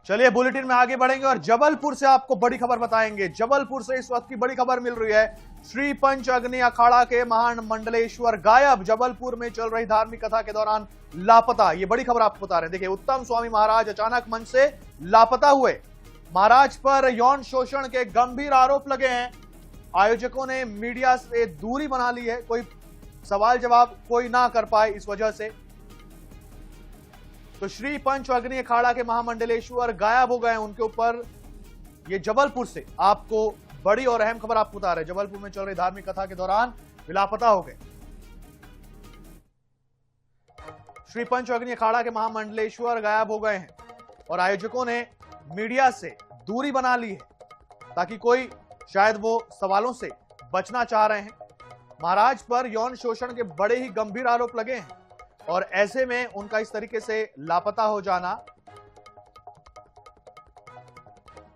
चलिए बुलेटिन में आगे बढ़ेंगे और जबलपुर से आपको बड़ी खबर बताएंगे। जबलपुर से इस वक्त की बड़ी खबर मिल रही है। श्री पंच अग्नि अखाड़ा के महामंडलेश्वर गायब, जबलपुर में चल रही धार्मिक कथा के दौरान लापता। ये बड़ी खबर आपको बता रहे हैं। देखिए, उत्तम स्वामी महाराज अचानक मंच से लापता हुए। महाराज पर यौन शोषण के गंभीर आरोप लगे हैं। आयोजकों ने मीडिया से दूरी बना ली है, कोई सवाल जवाब कोई ना कर पाए इस वजह से। तो श्री पंच अग्नि अखाड़ा के महामंडलेश्वर गायब हो गए। उनके ऊपर ये जबलपुर से आपको बड़ी और अहम खबर आपको बता रहे हैं। जबलपुर में चल रही धार्मिक कथा के दौरान लापता हो गए। श्री पंच अग्नि अखाड़ा के महामंडलेश्वर गायब हो गए हैं और आयोजकों ने मीडिया से दूरी बना ली है ताकि कोई शायद वो सवालों से बचना चाह रहे हैं। महाराज पर यौन शोषण के बड़े ही गंभीर आरोप लगे हैं और ऐसे में उनका इस तरीके से लापता हो जाना,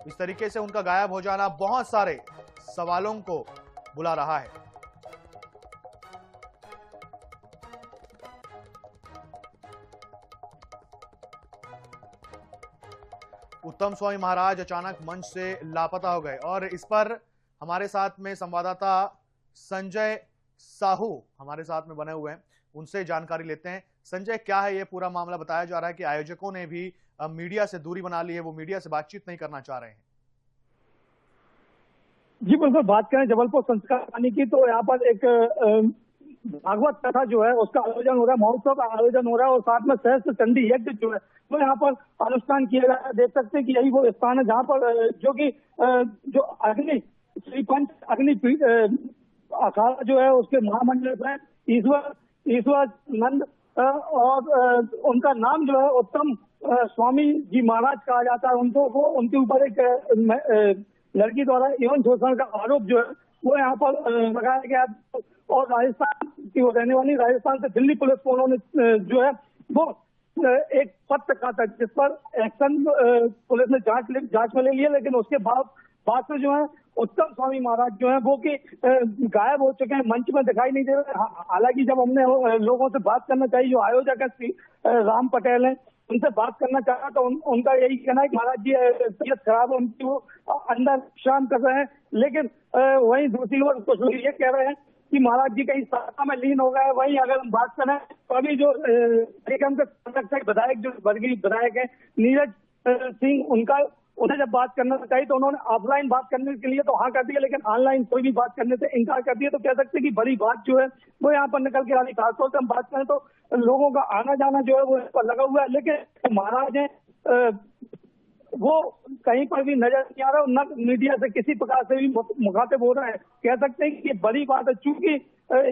इस तरीके से उनका गायब हो जाना बहुत सारे सवालों को बुला रहा है। उत्तम स्वामी महाराज अचानक मंच से लापता हो गए और इस पर हमारे साथ में संवाददाता संजय साहू हमारे साथ में बने हुए हैं, उनसे जानकारी लेते हैं। संजय, क्या है ये पूरा मामला? बताया जा रहा है कि आयोजकों ने भी मीडिया से दूरी बना ली है, वो मीडिया से बातचीत नहीं करना चाह रहे हैं। जी बिल्कुल, बात करें जबलपुर संस्कार पानी की तो यहाँ पर एक भागवत कथा जो है उसका आयोजन हो रहा है, महोत्सव का आयोजन हो रहा है और साथ में सहस्त्र चंडी यज्ञ जो है वो यहाँ पर अनुष्ठान किया जा रहा है। देख सकते हैं कि यही वो स्थान है जहाँ पर जो कि जो अग्नि श्री पंच अग्नि अखाड़ा जो है उसके महामंडल है ईश्वर नंद और उनका नाम जो है उत्तम स्वामी जी महाराज कहा जाता है। उनको वो उनके ऊपर एक लड़की द्वारा यौन शोषण का आरोप जो है वो यहाँ पर लगाया गया और राजस्थान की वो रहने वाली राजस्थान से दिल्ली पुलिस को उन्होंने जो है वो एक पत्र कहा था जिस पर एक्शन पुलिस ने जांच में ले लिया, लेकिन उसके बाद से जो है उत्तम स्वामी महाराज जो है वो कि गायब हो चुके हैं, मंच में दिखाई नहीं दे रहे। हालांकि जब हमने लोगों से बात करना चाहिए, जो आयोजक है राम पटेल है, उनसे बात करना चाहा तो उनका यही कहना है कि महाराज जी तबीयत खराब है उनकी, वो अंदर विश्राम कर रहे हैं। लेकिन वहीं दूसरी ओर कुछ लोग ये कह रहे हैं कि महाराज जी कहीं साधना में लीन हो गए। वहीं अगर हम बात करें तो अभी जो निगम के संरक्षक विधायक जो वर्गीय विधायक है नीरज सिंह, उन्हें जब बात करना चाहिए तो उन्होंने ऑफलाइन बात करने के लिए तो हाँ कर दिया, लेकिन ऑनलाइन कोई भी बात करने से इनकार कर दिया। तो कह सकते हैं कि बड़ी बात जो है वो यहाँ पर निकल के आ रही। खासतौर से हम बात करें तो लोगों का आना जाना जो है वो इस पर लगा हुआ है, लेकिन महाराज है वो कहीं पर भी नजर नहीं आ रहा, न मीडिया से किसी प्रकार से भी मुखातिब हो रहा है। कह सकते हैं कि ये बड़ी बात है, चूंकि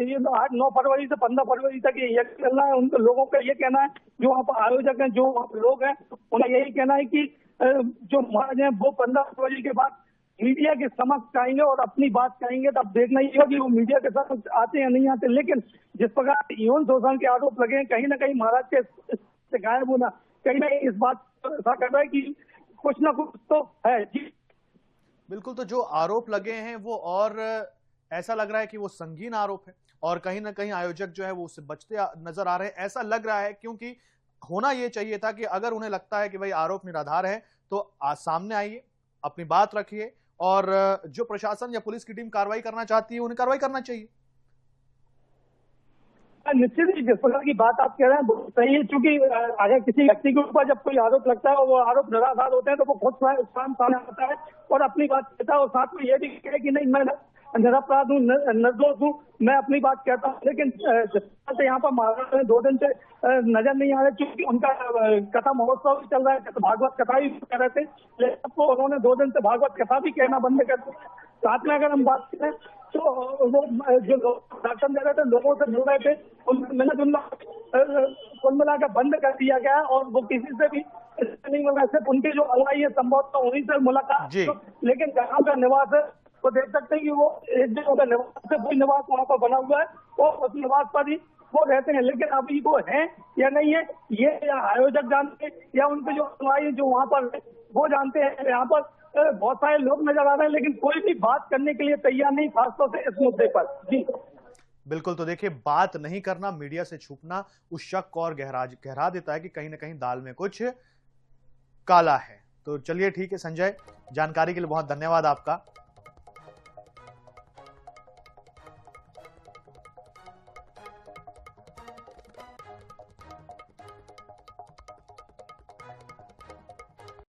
ये 9 फरवरी से 15 फरवरी तक ये चल रहा है। उन लोगों का ये कहना है, जो वहाँ पर आयोजक हैं, जो वहाँ पर लोग हैं, उन्हें यही कहना है कि जो महाराज हैं वो 15 फरवरी के बाद मीडिया के समक्ष आएंगे और अपनी बात कहेंगे। तब देखना ही होगा कि वो मीडिया के समक्ष आते या नहीं आते। लेकिन जिस प्रकार यौन शोषण के आरोप लगे हैं, कहीं ना कहीं महाराज के से गायब होना कहीं ना कहीं इस बात ऐसा कर रहा है कि कुछ ना कुछ तो है। जी बिल्कुल, तो जो आरोप लगे हैं वो और ऐसा लग रहा है कि वो संगीन आरोप है और कहीं ना कहीं आयोजक जो है वो उससे बचते नजर आ रहे हैं, ऐसा लग रहा है। क्योंकि होना ये चाहिए था कि अगर उन्हें लगता है कि भाई आरोप निराधार है तो सामने आइए, अपनी बात रखिए और जो प्रशासन या पुलिस की टीम कार्रवाई करना चाहती है उन्हें कार्रवाई करना चाहिए। निश्चित ही जिस प्रकार की बात आप कह रहे हैं वो सही है, क्योंकि अगर किसी व्यक्ति के ऊपर जब कोई आरोप लगता है और वो आरोप निराधार होते हैं तो वो खुद सामने आता है और अपनी बात कहता है और साथ में ये भी कहे कि नहीं मैं निरपराध हूँ, निर्दोष हूँ, मैं अपनी बात कहता हूँ। लेकिन यहाँ पर महाराज ने 2 दिन से नजर नहीं आ रहे, क्योंकि उनका कथा महोत्सव भी चल रहा है, भागवत कथा भी कर रहे थे, लेकिन तो उन्होंने 2 दिन से भागवत कथा भी कहना बंद कर दिया। साथ में अगर हम बात करें तो वो जो लोग दर्शन दे रहे थे, लोगों से मिल रहे थे, मिलना जुलना कुल मिलाकर बंद कर दिया गया और वो किसी से भी नहीं मिल रहा। सिर्फ उनके जो अनुयायी है संभव तो उन्हीं से मुलाकात, लेकिन जहाँ का निवास है तो देख सकते हैं कि वो एक जगह का निवास है, वही निवास वहाँ पर बना हुआ है और उस निवास पर ही वो रहते हैं। लेकिन अभी वो है या नहीं है ये या आयोजक जानते हैं या उनके जो अनुयायी जो वहाँ पर वो जानते हैं। यहाँ पर बहुत सारे लोग नजर आ रहे हैं, लेकिन कोई भी बात करने के लिए तैयार नहीं, खासतौर से इस मुद्दे पर। जी बिल्कुल, तो देखिए, बात नहीं करना, मीडिया से छुपना उस शक को और गहरा देता है कि कहीं ना कहीं दाल में कुछ काला है। तो तो चलिए ठीक है संजय, जानकारी के लिए बहुत धन्यवाद आपका।